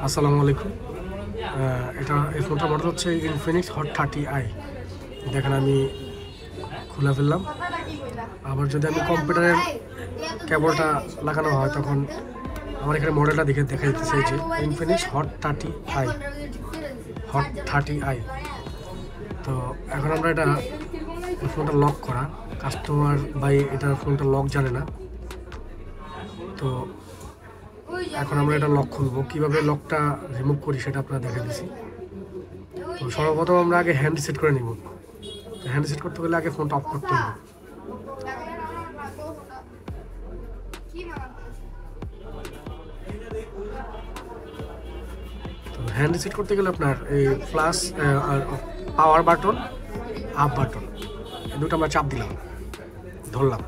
আসসালামু আলাইকুম। এই ফোনটার মডেল হচ্ছে ইনফিনিক্স হট 30i। দেখেন আমি খুলে ফেললাম। আবার যদি আমি কম্পিউটারের কেবলটা লাগানো হয় তখন আমার এখানে মডেলটা দেখাই দিতেছে যে ইনফিনিক্স হট 30i। তো এখন আমরা এটা ফোনটা লক করা, কাস্টমার ভাই এটা ফোনটা লক জানে না। তো এখন আমরা এটা লক খুলবো, কীভাবে লকটা রিমুভ করি সেটা আপনারা দেখে দিচ্ছি। তো সর্বপ্রথম আমরা আগে হ্যান্ড রিসেট করে নিব। হ্যান্ড রিসেট করতে গেলে আগে ফোনটা অফ করতে হবে। তো হ্যান্ড রিসেট করতে গেলে আপনার এই plus power button, up button এই দুটো আমরা চাপ দিলাম, ধরলাম।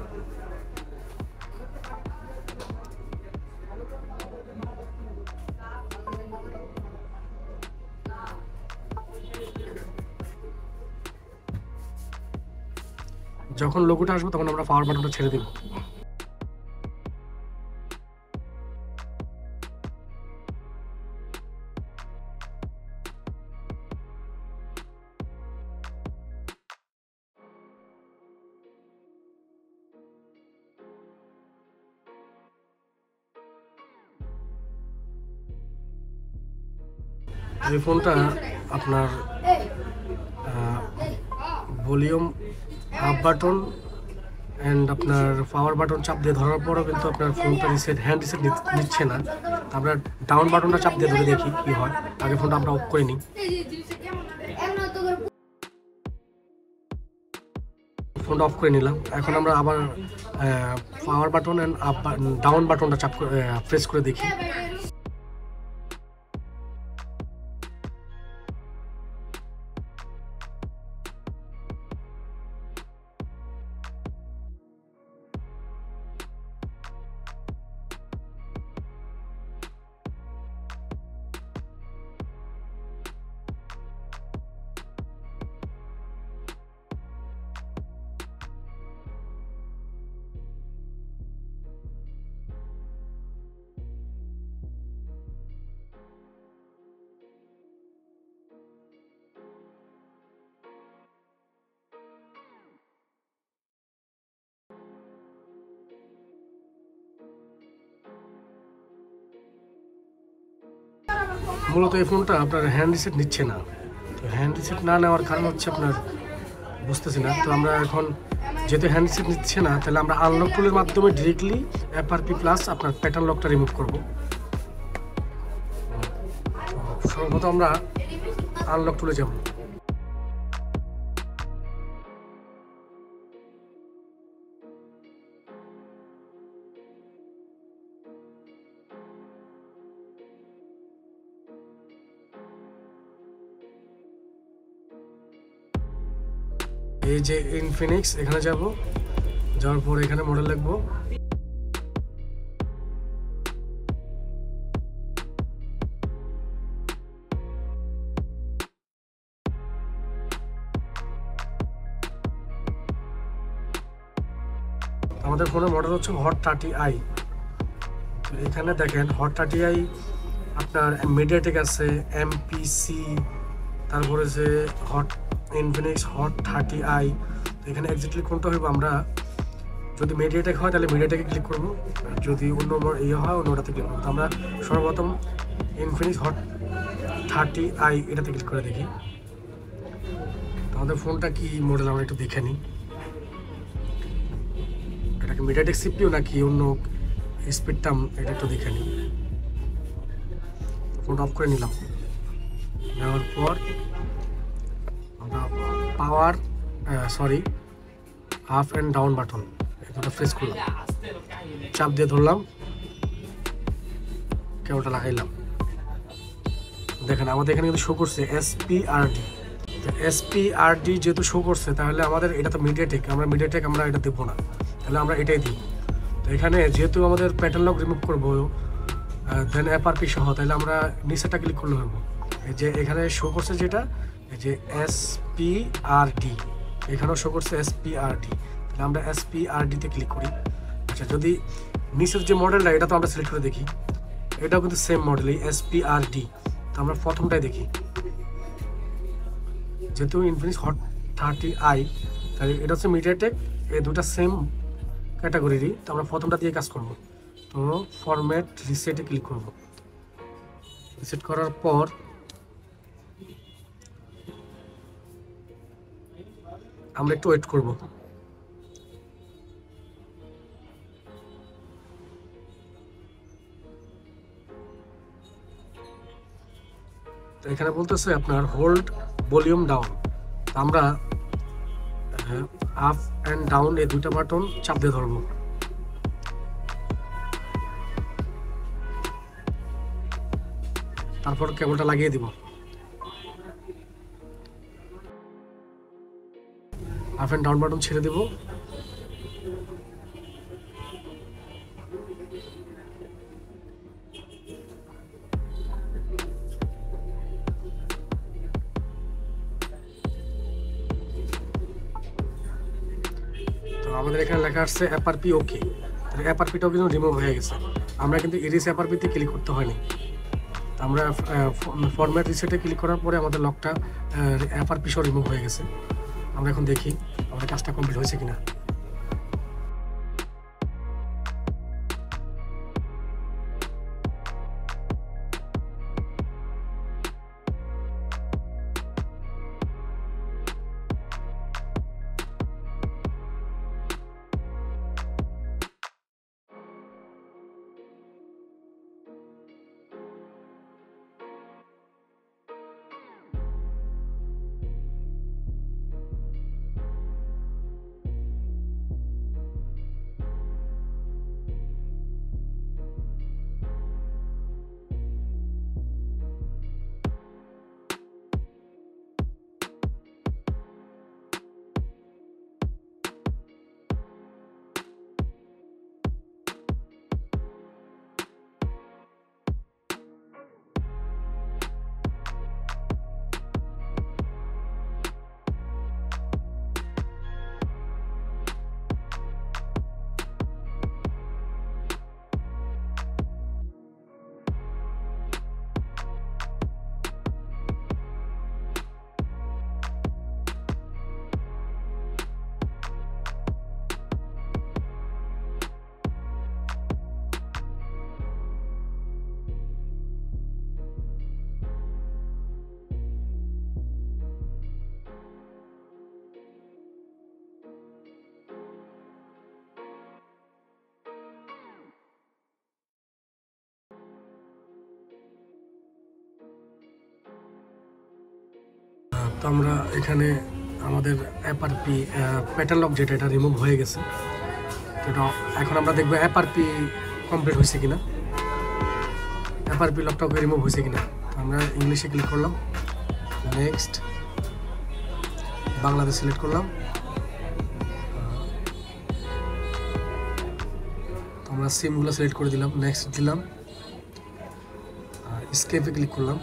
যখন লোগোটা আসবে তখন আমরা পাওয়ার বাটনটা ছেড়ে দেব। এই ফোনটা আপনার ভলিউম আপ বাটন অ্যান্ড আপনার পাওয়ার বাটন চাপ দিয়ে ধরার পরও কিন্তু আপনার ফোনটা হ্যান্ড রিসেট নিচ্ছে না। আমরা ডাউন বাটনটা চাপ দিয়ে ধরে দেখি কি হয়। আগে ফোনটা আমরা অফ করে নিই। ফোনটা অফ করে নিলাম। এখন আমরা আবার পাওয়ার বাটন অ্যান্ড ডাউন বাটনটা চাপ প্রেস করে দেখি। মূলত এই ফোনটা আপনার হ্যান্ড রিসেট নিচ্ছে না। তো হ্যান্ড রিসেট না নেওয়ার কারণ হচ্ছে আপনার বুঝতেছি না। তো আমরা এখন যেহেতু হ্যান্ড রিসেট নিচ্ছে না, তাহলে আমরা আনলক টুলের মাধ্যমে ডিরেক্টলি এফআরপি প্লাস আপনার প্যাটার্ন লকটা রিমুভ করব। সর্বপ্রথম আমরা আনলক টুলে যাব। এই যে ইনফিনিক্স, এখানে যাব, যাওয়ার পর এখানে মডেল লিখবো। আমাদের ফোনের মডেল হচ্ছে হট 30i। এখানে দেখেন হট 30i আপনার মিডিয়াটেক আছে, এমপিসি, তারপরে যে হট ইনফিনিক্স হট 30i। এখানে এক্স্যাক্টলি কোনটা হইব, আমরা যদি মিডিয়াটেক হয় তাহলে মিডিয়াটেকে ক্লিক করবো, যদি অন্য ইয়ে হয় অন্যটাতে ক্লিক করবো। আমরা সর্বপ্রথম ইনফিনিক্স হট 30i এটাতে ক্লিক করে দেখি আমাদের ফোনটা কি মডেল, আমরা একটু দেখে নিই। এটাকে মিডিয়াটেক সিপিইউ নাকি অন্য স্পিডটাম, এটা একটু দেখে নিই। ফোনটা অফ করে নিলাম। নেওয়ার পর আমরা power up and down button এটা প্রেস করলাম, চাপ দিয়ে ধরলাম, কেবলটা লাগাইলাম। দেখেন আমাদের এখানে কিন্তু শো করছে এসপিআরডি। এসপিআরডি যেহেতু শো করছে তাহলে আমাদের এটা তো মিডিয়াটেক, আমরা এটা দেবো না, তাহলে আমরা এটাই দিই। তো এখানে যেহেতু আমাদের প্যাটার্ন লক রিমুভ করবো দেন এফআরপি সহ, তাহলে আমরা নিচেটা ক্লিক করলে হবে। এই যে এখানে শো করছে যেটা, এই যে এসপিআরডি, এখানেও শো করছে এসপিআরডি, তাহলে আমরা এসপিআরডিতে ক্লিক করি। আচ্ছা, যদি নিচের যে মডেলটা এটা তো আমরা সিলেক্ট করে দেখি, এটাও কিন্তু সেম মডেল, এই SPRD। তো আমরা প্রথমটাই দেখি, যেহেতু ইনফিনিক্স হট 30i, তাই এটা হচ্ছে মিডিয়াটেক, এই দুটা সেম ক্যাটাগরিরই। তো আমরা প্রথমটা দিয়ে কাজ করব। তো ফরম্যাট রিসেটে ক্লিক করব। রিসেট করার পর আমরা একটু ওয়েট করব। তো এখানে বলতেছে আপনার হোল্ড ভলিউম ডাউন। আমরা আপ অ্যান্ড ডাউন এই দুইটা বাটন চাপ দিয়ে ধরবো। তারপর কেবলটা লাগিয়ে দিব। আপ অ্যান্ড ডাউন বাটন ছেড়ে দিব। আমাদের এখানে লেখা আসছে FRP ওকে। FRPটাও কিন্তু রিমুভ হয়ে গেছে। আমরা কিন্তু ইরিস FRPতে ক্লিক করতে হয়নি। আমরা ফরম্যাট রিসেটে ক্লিক করার পরে আমাদের লকটা FRP সহ রিমুভ হয়ে গেছে। আমরা এখন দেখি আমাদের কাজটা কমপ্লিট হয়েছে কিনা। তো আমরা এখানে আমাদের FRP প্যাটার্ন লক যেটা, এটা রিমুভ হয়ে গেছে। তো এটা এখন আমরা দেখবো FRP কমপ্লিট হয়েছে কিনা, FRP লকটাও রিমুভ হয়েছে কিনা। তো আমরা ইংলিশে ক্লিক করলাম, নেক্সট, বাংলাদেশ সিলেক্ট করলাম। তো আমরা সিমগুলো সিলেক্ট করে দিলাম, নেক্সট দিলাম, স্কেপে ক্লিক করলাম,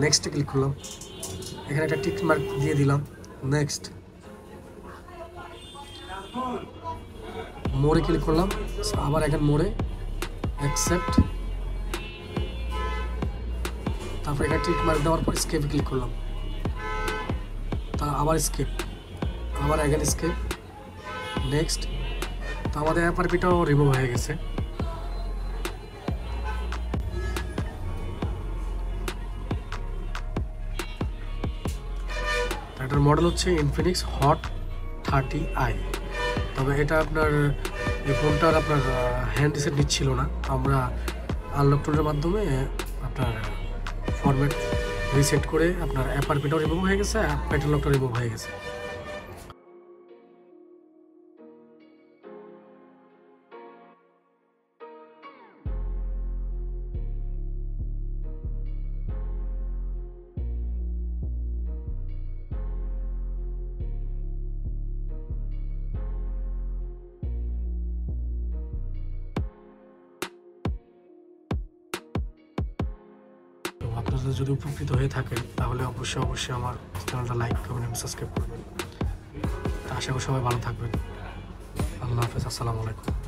নেক্সটে ক্লিক করলাম, এখানে একটা টিক মার্ক দিয়ে দিলাম, নেক্সট, মোড়ে ক্লিক করলাম, আবার এখানে মোড়ে অ্যাকসেপ্ট, তারপর এখানে টিক মার্ক দেওয়ার পর স্কেপে ক্লিক করলাম, তা আবার স্কেপ, আবার এখানে স্কেপ, নেক্সট। তো আমাদের FRPটাও রিমুভ হয়ে গেছে। এটার মডেল হচ্ছে ইনফিনিক্স হট 30i। তবে এটা আপনার এই ফোনটার আপনার হ্যান্ড রিসেট নিচ্ছিল না। আমরা আনলক টুলের মাধ্যমে আপনার ফরম্যাট রিসেট করে আপনার FRPটাও রিমুভ হয়ে গেছে, প্যাটার্ন লকটাও রিমুভ হয়ে গেছে। আপনারা যদি উপকৃত হয়ে থাকেন তাহলে অবশ্যই আমার চ্যানেলটা লাইক, কমেন্ট এবং সাবস্ক্রাইব করবেন। আশা করি সবাই ভালো থাকবেন। আল্লাহ হাফেজ, আসসালামু আলাইকুম।